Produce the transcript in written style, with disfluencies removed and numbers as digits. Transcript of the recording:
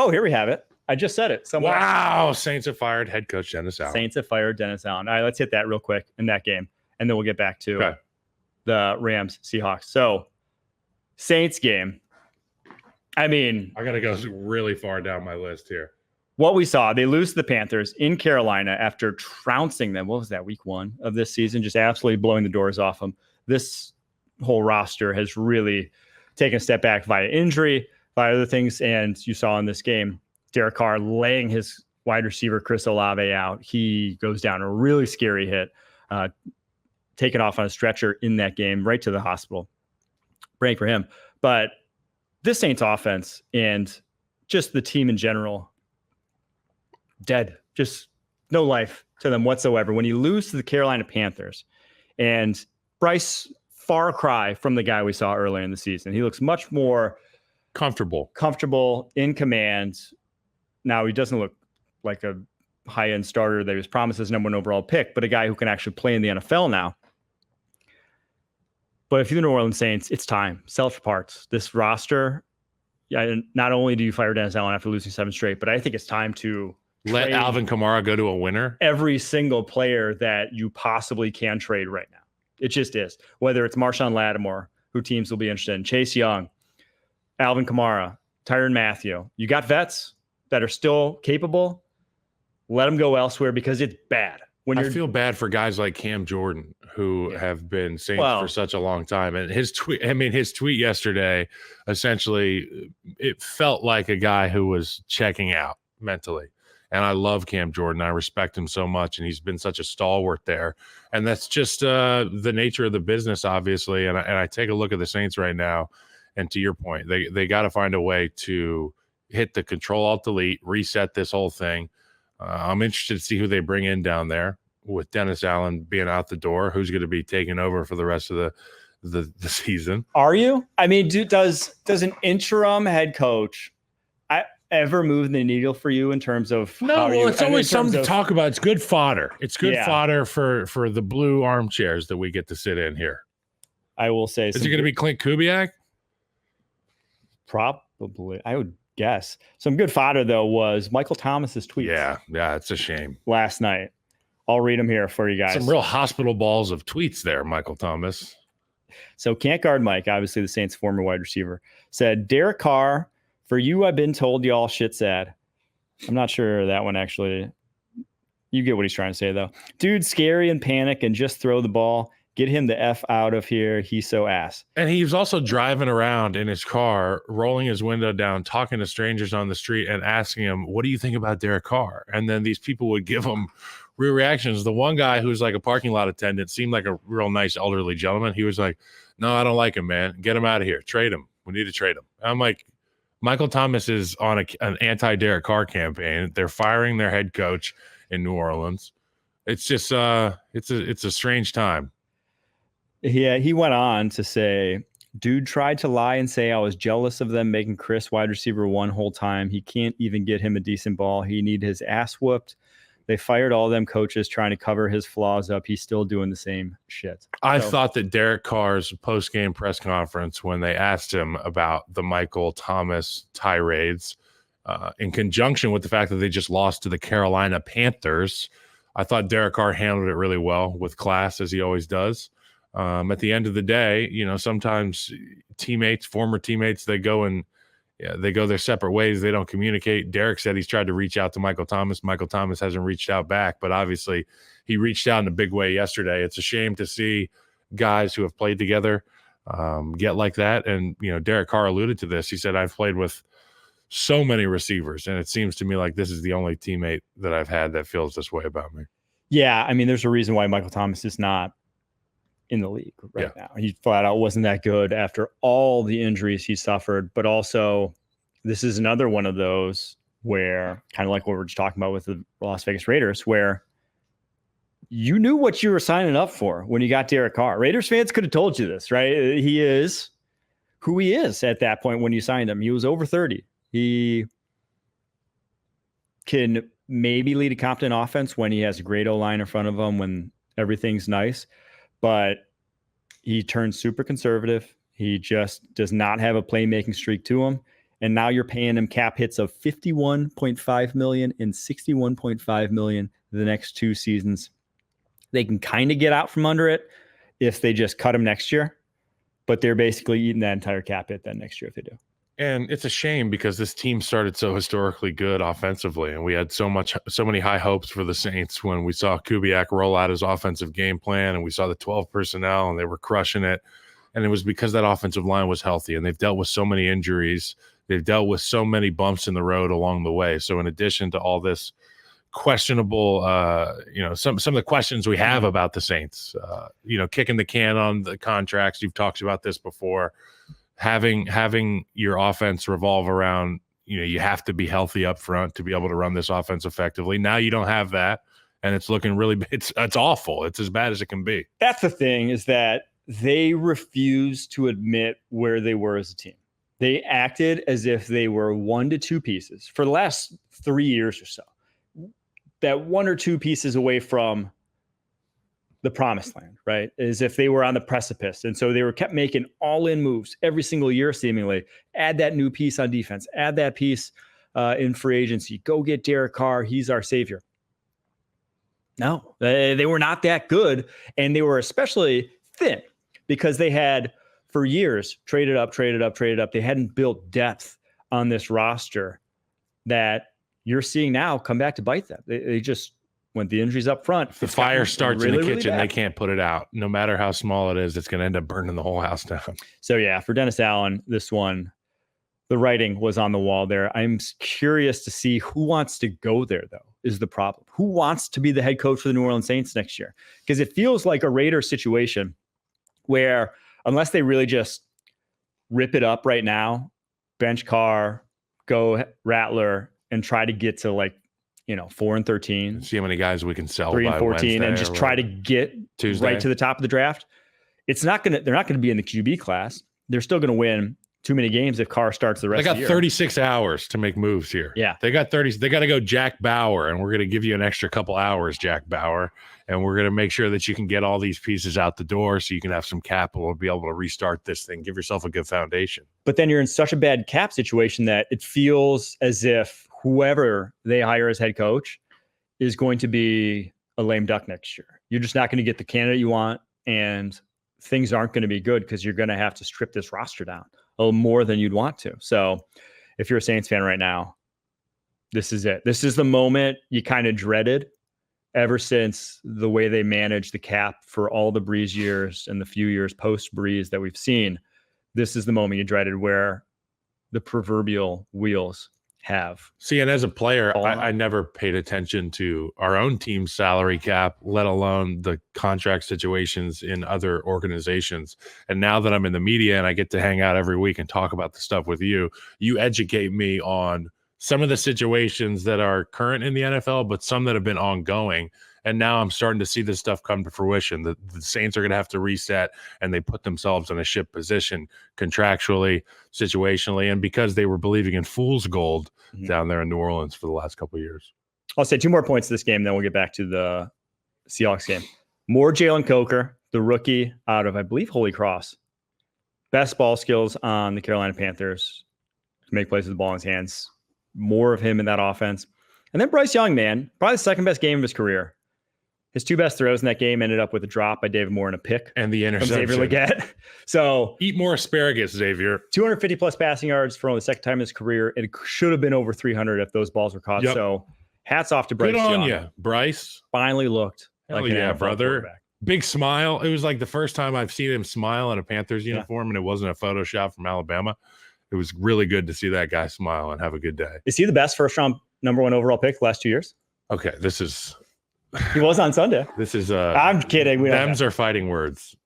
Oh, here we have it. I just said it. Wow. Saints have fired head coach Dennis Allen. Saints have fired Dennis Allen. All right, let's hit that real quick in that game, and then we'll get back to the Rams Seahawks. So, Saints game. I mean, I got to go really far down my list here. What we saw, they lose to the Panthers in Carolina after trouncing them. What was that, week 1 of this season? Just absolutely blowing the doors off them. This whole roster has really taken a step back via injury, via other things. And you saw in this game, Derek Carr laying his wide receiver, Chris Olave, out. He goes down a really scary hit, taken off on a stretcher in that game, right to the hospital. Praying for him. But this Saints offense and just the team in general, dead. Just no life to them whatsoever. When you lose to the Carolina Panthers, and Bryce, far cry from the guy we saw earlier in the season. He looks much more comfortable, in command. Now, he doesn't look like a high-end starter that he was promised as number 1 overall pick, but a guy who can actually play in the NFL now. But if you're the New Orleans Saints, it's time. Sell it for parts. This roster, not only do you fire Dennis Allen after losing 7 straight, but I think it's time to let Alvin Kamara go to a winner. Every single player that you possibly can trade right now. It just is. Whether it's Marshawn Lattimore, who teams will be interested in, Chase Young, Alvin Kamara, Tyrann Mathieu. You got vets that are still capable. Let them go elsewhere because it's bad. I feel bad for guys like Cam Jordan who have been Saints for such a long time. And his tweet yesterday, essentially, it felt like a guy who was checking out mentally. And I love Cam Jordan. I respect him so much, and he's been such a stalwart there. And that's just the nature of the business, obviously. And I take a look at the Saints right now, and to your point, they got to find a way to hit the Control-Alt-Delete, reset this whole thing. I'm interested to see who they bring in down there with Dennis Allen being out the door. Who's going to be taking over for the rest of the season? Are you? I mean, does an interim head coach ever move the needle for you in terms of it's always something to talk about. It's good fodder. It's good fodder for the blue armchairs that we get to sit in here. I will say, is it going to be Clint Kubiak? Probably, I would guess. Some good fodder though was Michael Thomas's tweets. Yeah, it's a shame. Last night, I'll read them here for you guys. Some real hospital balls of tweets there, Michael Thomas. So Can't Guard Mike, obviously the Saints' former wide receiver, said, Derek Carr, for you, I've been told y'all shit sad. I'm not sure that one actually. You get what he's trying to say, though. Dude, scary and panic and just throw the ball. Get him the F out of here. He's so ass. And he was also driving around in his car, rolling his window down, talking to strangers on the street and asking him, what do you think about Derek Carr? And then these people would give him real reactions. The one guy who's like a parking lot attendant seemed like a real nice elderly gentleman. He was like, no, I don't like him, man. Get him out of here. Trade him. We need to trade him. I'm like, Michael Thomas is on an anti-Derek Carr campaign. They're firing their head coach in New Orleans. It's just it's a strange time. Yeah, he went on to say, dude tried to lie and say I was jealous of them making Chris wide receiver 1 whole time. He can't even get him a decent ball. He need his ass whooped. They fired all them coaches trying to cover his flaws up. He's still doing the same shit. I thought that Derek Carr's post-game press conference, when they asked him about the Michael Thomas tirades, in conjunction with the fact that they just lost to the Carolina Panthers, I thought Derek Carr handled it really well with class, as he always does. At the end of the day, sometimes former teammates, they go their separate ways. They don't communicate. Derek said he's tried to reach out to Michael Thomas. Michael Thomas hasn't reached out back, but obviously he reached out in a big way yesterday. It's a shame to see guys who have played together get like that. And, Derek Carr alluded to this. He said, I've played with so many receivers, and it seems to me like this is the only teammate that I've had that feels this way about me. Yeah, I mean, there's a reason why Michael Thomas is not in the league right now. He flat out wasn't that good after all the injuries he suffered, but also this is another one of those where, kind of like what we're just talking about with the Las Vegas Raiders, where you knew what you were signing up for when you got Derek Carr. Raiders fans could have told you this, right? He is who he is at that point when you signed him. He was over 30. He can maybe lead a competent offense when he has a great O-line in front of him, when everything's nice. But he turns super conservative. He just does not have a playmaking streak to him. And now you're paying him cap hits of $51.5 million and $61.5 million the next 2 seasons. They can kind of get out from under it if they just cut him next year, but they're basically eating that entire cap hit then next year if they do. And it's a shame because this team started so historically good offensively, and we had so many high hopes for the Saints when we saw Kubiak roll out his offensive game plan, and we saw the 12 personnel, and they were crushing it. And it was because that offensive line was healthy, and they've dealt with so many injuries. They've dealt with so many bumps in the road along the way. So in addition to all this questionable, some of the questions we have about the Saints, kicking the can on the contracts. You've talked about this before. Having your offense revolve around, you have to be healthy up front to be able to run this offense effectively. Now you don't have that, and it's looking really, it's awful. It's as bad as it can be. That's the thing, is that they refuse to admit where they were as a team. They acted as if they were 1 to 2 pieces for the last 3 years or so. That 1 or 2 pieces away from the promised land, right? As if they were on the precipice. And so they were kept making all-in moves every single year, seemingly. Add that new piece on defense. Add that piece in free agency. Go get Derek Carr. He's our savior. No, they were not that good. And they were especially thin because they had, for years, traded up. They hadn't built depth on this roster that you're seeing now come back to bite them. They just, when the injuries up front, the fire starts in the kitchen, they can't put it out. No matter how small it is, it's going to end up burning the whole house down. So yeah, for Dennis Allen, this one, the writing was on the wall there. I'm curious to see who wants to go there, though, is the problem. Who wants to be the head coach for the New Orleans Saints next year? Because it feels like a Raiders situation where, unless they really just rip it up right now, bench Carr, go Rattler, and try to get to 4-13. See how many guys we can sell 3-14, and just try to get Tuesday, right to the top of the draft. They're not going to be in the QB class. They're still going to win too many games if Carr starts the rest of the year. They got 36 hours to make moves here. Yeah. They got to go Jack Bauer, and we're going to give you an extra couple hours, Jack Bauer, and we're going to make sure that you can get all these pieces out the door so you can have some capital and be able to restart this thing. Give yourself a good foundation. But then you're in such a bad cap situation that it feels as if whoever they hire as head coach is going to be a lame duck next year. You're just not going to get the candidate you want, and things aren't going to be good because you're going to have to strip this roster down a little more than you'd want to. So if you're a Saints fan right now, this is it. This is the moment you kind of dreaded ever since the way they managed the cap for all the Breeze years and the few years post Breeze that we've seen. This is the moment you dreaded, where the proverbial wheels have. See, and as a player, I never paid attention to our own team's salary cap, let alone the contract situations in other organizations. And now that I'm in the media and I get to hang out every week and talk about the stuff with you, you educate me on some of the situations that are current in the NFL, but some that have been ongoing. And now I'm starting to see this stuff come to fruition. The Saints are going to have to reset, and they put themselves in a ship position contractually, situationally, and because they were believing in fool's gold down there in New Orleans for the last couple of years. I'll say 2 more points to this game, then we'll get back to the Seahawks game. More Jalen Coker, the rookie out of, I believe, Holy Cross. Best ball skills on the Carolina Panthers. Make plays with the ball in his hands. More of him in that offense. And then Bryce Young, man, probably the second best game of his career. His 2 best throws in that game ended up with a drop by David Moore and a pick. And the interception. Xavier Legette. So eat more asparagus, Xavier. 250 plus passing yards for only the second time in his career. It should have been over 300 if those balls were caught. Yep. So hats off to Bryce Young. Good on you, Bryce. Finally looked like an NFL brother. Big smile. It was like the first time I've seen him smile in a Panthers uniform, and it wasn't a Photoshop from Alabama. It was really good to see that guy smile and have a good day. Is he the best first round number 1 overall pick the last 2 years? Okay, this is... He was on Sunday. This is... I'm kidding. Thems are fighting words.